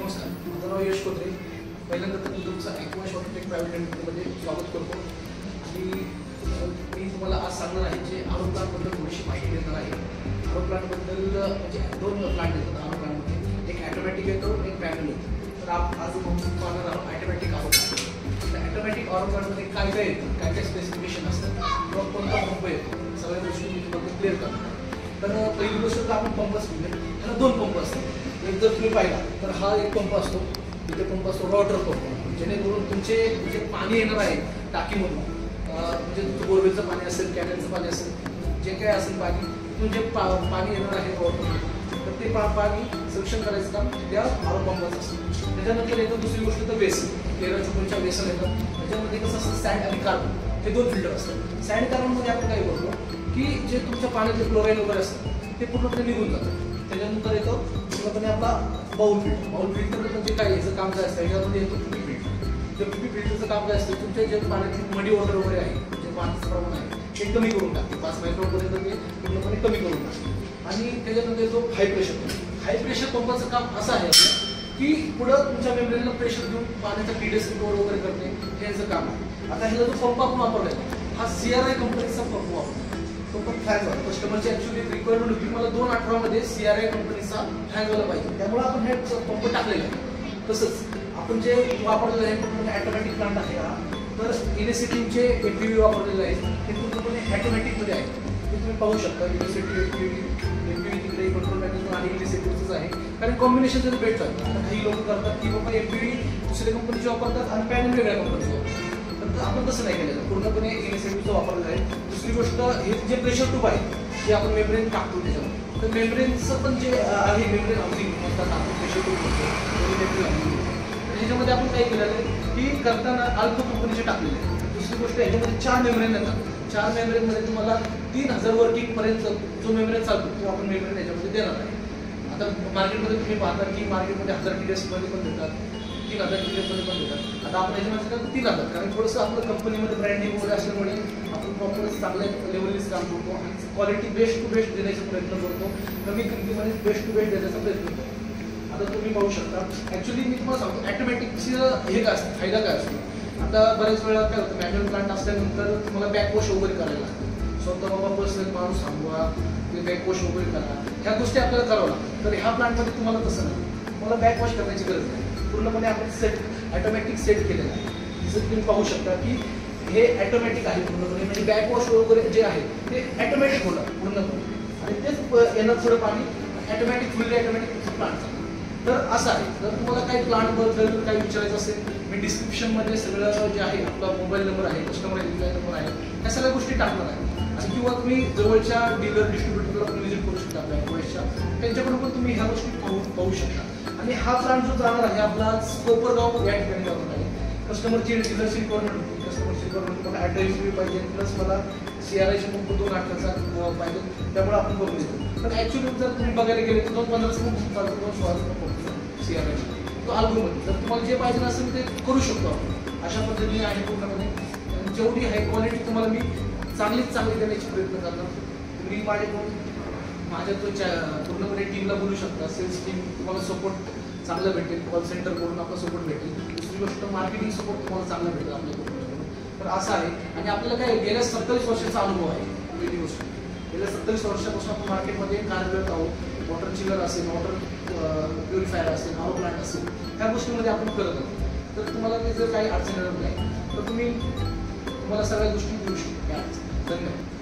नमस्कार, माझं नाव यश कोत्रे. पहिल्यांदा तर मी तुमचं ॲक्वाश वॉटरटेक प्रायव्हेट लिमिटेडमध्ये स्वागत करतो. आणि मी तुम्हाला आज सांगणार आहे जे आरो प्लांटबद्दल थोडीशी माहिती देणार आहे. आरो प्लांटबद्दल म्हणजे दोन प्लांट येतात आरो प्लांटमध्ये, एक ॲटोमॅटिक येतो, एक मॅन्युअल येतो. तर आज आपण पाहणार आहोत ॲटोमॅटिक आरो प्लांट. तर ॲटोमॅटिक आरो प्लांटमध्ये काय काय येतं, काय काय स्पेसिफिकेशन असतं किंवा कोणता पंप येतो, सगळ्या गोष्टी मी तुम्हाला क्लिअर करणार. तर पहिली गोष्ट तर आपण पंपच घेऊया. त्याला दोन पंप असतात. एक जर तुम्ही पाहिला तर हा एक पंप असतो, इथे पंप असतो वॉटर पंप, जेणेकरून तुमचे जे पाणी येणार आहे टाकीमधून, म्हणजे तुमचं बोरवेलचं पाणी असेल, कॅनलचं पाणी असेल, जे काय असेल पाणी, तिथून जे पाणी येणार आहे वॉटर, तर ते पाणी सक्शन करायचं काम त्या आरो पंपाचं असतं. त्याच्यानंतर येतं दुसरी गोष्ट तर वेसल, 13 चुकूनच्या वेसल येतात. त्याच्यामध्ये कसं असतं, सँड आणि कार्बन हे दोन फिल्टर असतात. सँड कार्बनमध्ये आपण काय करतो की जे तुमच्या पाण्यातले क्लोराईड वगैरे असतं ते पूर्णपणे निघून जातं. त्याच्यानंतर येतो पूर्णपणे आपला बाउल फिल्टर. बाउल फिल्टर म्हणजे काय, याचं काम काय असतं, याच्यामध्ये येतो पीपी फिल्टर. जे पीपी फिल्टरचं काम काय असतं, तुमच्या जे पाण्याची मडी वॉटर वगैरे आहे, जे पाण्याचं प्रमाण आहे ते कमी करून टाकते. 5 मायक्रॉनपर्यंत ते पूर्णपणे कमी करून टाकते. आणि त्याच्यानंतर येतो high pressure pump. High pressure पंपाचं काम असं आहे आपलं की पुढं तुमच्या मेम्ब्रेनला प्रेशर देऊन पाण्याचा टीडीएस रिकव्हर वगैरे करणे, हे याचं काम आहे. आता ह्याला जो पंप आपण वापरला आहे हा CRI कंपनीचा पंप वापरतो. तो पण फॅनवाला कस्टमरची ॲक्च्युली रिक्वायरमेंट होती, मला 2 आठवड्यामध्ये CRI कंपनीचा फॅनवाला पाहिजे, त्यामुळे आपण हे पंप टाकलेला आहे. तसंच आपण जे वापरलेलं आहे पूर्ण ॲटोमॅटिक प्लांट आहे हा. तर इलेक्ट्रिसिटीचे MPV वापरलेलं आहे, ते पूर्णपणे ॲटोमॅटिकमध्ये आहे. ते तुम्ही पाहू शकता. इलेक्ट्रिसिटी MPV तिकडे कंट्रोल मेकॅनिझम आणि इलेक्ट्रिसिटीचंच आहे, कारण कॉम्बिनेशन जर भेटतात. आता काही लोक करतात की बाबा MPV दुसऱ्या कंपनीचे वापरतात आणि पॅनल वेगळ्या कंपनीचे वापरतात. तर आपण तसं नाही केलेलं, पूर्णपणे इलेक्ट्रिसिटीचं वापरलेलं आहे. दुसरी गोष्ट, हे जे प्रेशर ट्यूब आहे ते आपण मेम्ब्रेन टाकतो त्याच्यावर. तर मेम्ब्रेनचं पण जे आहे, मेम्ब्रेन हाऊसिंग म्हणतात आपण, प्रेशर ट्यूब म्हणतो. ह्याच्यामध्ये आपण काय केलेलं आहे की करताना अल्फा कंपनीचे टाकलेले आहे. दुसरी गोष्ट, ह्याच्यामध्ये 4 मेम्ब्रेन येतात. 4 मेम्ब्रेनमध्ये तुम्हाला 3000 वर्किंगपर्यंत जो मेम्ब्रेन चालतो तो आपण मेम्ब्रेन याच्यामध्ये देणार आहे. आता मार्केटमध्ये तुम्ही पाहता की मार्केटमध्ये 1000 TDSमध्ये पण देतात, 3000 TDSमध्ये पण देतात. आता आपण याच्यामध्ये का 3000, कारण थोडंसं आपलं कंपनीमध्ये ब्रँडिंग वगैरे असल्यामुळे आपण प्रॉपर चांगल्या लेवलनीच काम करतो आणि क्वालिटी बेस्ट टू बेस्ट देण्याचा प्रयत्न करतो. कमी किमतीमध्ये बेस्ट टू बेस्ट देण्याचा प्रयत्न करतो. आता तुम्ही पाहू शकता. ॲक्च्युली मी तुम्हाला सांगतो ॲटोमॅटिकचं हे काय असतं, फायदा काय असतो. आता बऱ्याच वेळा काय होतं, मॅन्युअल प्लांट असल्यानंतर तुम्हाला बॅकवॉश वगैरे करायला लागतं. स्वतः बाबा पर्सनल माणूस थांबवा, ते बॅकवॉश वगैरे करा, ह्या गोष्टी आपल्याला करावं लागतात. तर ह्या प्लांटमध्ये तुम्हाला तसं नाही, तुम्हाला बॅकवॉश करण्याची गरज नाही. पूर्णपणे आपण ॲटोमॅटिक सेट केलेलं आहे. जसं तुम्ही पाहू शकता की हे ॲटोमॅटिक आहे पूर्णपणे, म्हणजे बॅकवॉश वगैरे जे आहे ते ॲटोमॅटिक होणार पूर्णपणे, आणि तेच येणार थोडं पाणी ॲटोमॅटिक, फुल्ली ॲटोमॅटिक प्लांट. तर असं आहे. जर तुम्हाला काही प्लांटबद्दल काही विचारायचं असेल, मी डिस्क्रिप्शनमध्ये सगळं जे आहे, आपला मोबाईल नंबर आहे, कस्टमर नंबर आहे, ह्या सगळ्या गोष्टी टाकणार आहे. आणि किंवा तुम्ही जवळच्या डीलर डिस्ट्रीब्युटरला पण व्हिजिट करू शकता आपल्या ॲडवाईसच्या, त्यांच्याकडून पण तुम्ही ह्या गोष्टी पाहू शकता. आणि हा प्लांट जो जाणार आहे आपला कोपरगाव या ठिकाणी जाणार आहे. कस्टमरची डीलरची रिक्वायरमेंट होती, कस्टमरची रिक्वायरमेंट मला ॲड्रेस बी पाहिजे, प्लस मला CRIचे पंप 2 आठवड्याचा पाहिजे, त्यामुळे आपण बघू देतो. पण ॲक्च्युली जर तुम्ही बघायला गेले तर 2-15 पंप चालतो, 2-16 पंप CRI तो अल्गोमध्ये. जर तुम्हाला जे पाहिजे असेल ते करू शकतो आपण. अशा पद्धतीने आहे पूर्णपणे. जेवढी आहे क्वालिटी तुम्हाला मी चांगलीच चांगली देण्याची प्रयत्न करणार. तुम्ही माझ्या तो पूर्णपणे टीमला बोलू शकता. सेल्स टीम तुम्हाला सपोर्ट चांगला भेटेल, कॉल सेंटर करून आपला सपोर्ट भेटेल. दुसरी गोष्ट, मार्केटिंग सपोर्ट तुम्हाला चांगला भेटेल आपल्याकडून. तर असं आहे. आणि आपल्याला काय, गेल्या 27 वर्षाचा अनुभव आहे. पहिली गोष्ट, गेल्या 27 वर्षापासून आपण मार्केटमध्ये कार्यरत आहोत. वॉटर चिलर असेल, वॉटर प्युरिफायर असेल, आरो प्लांट असेल, ह्या गोष्टीमध्ये आपण करत आहोत. तर तुम्हाला ते जर काही अडचण येणार नाही तर तुम्हाला सगळ्या गोष्टी देऊ शकतो. धन्यवाद.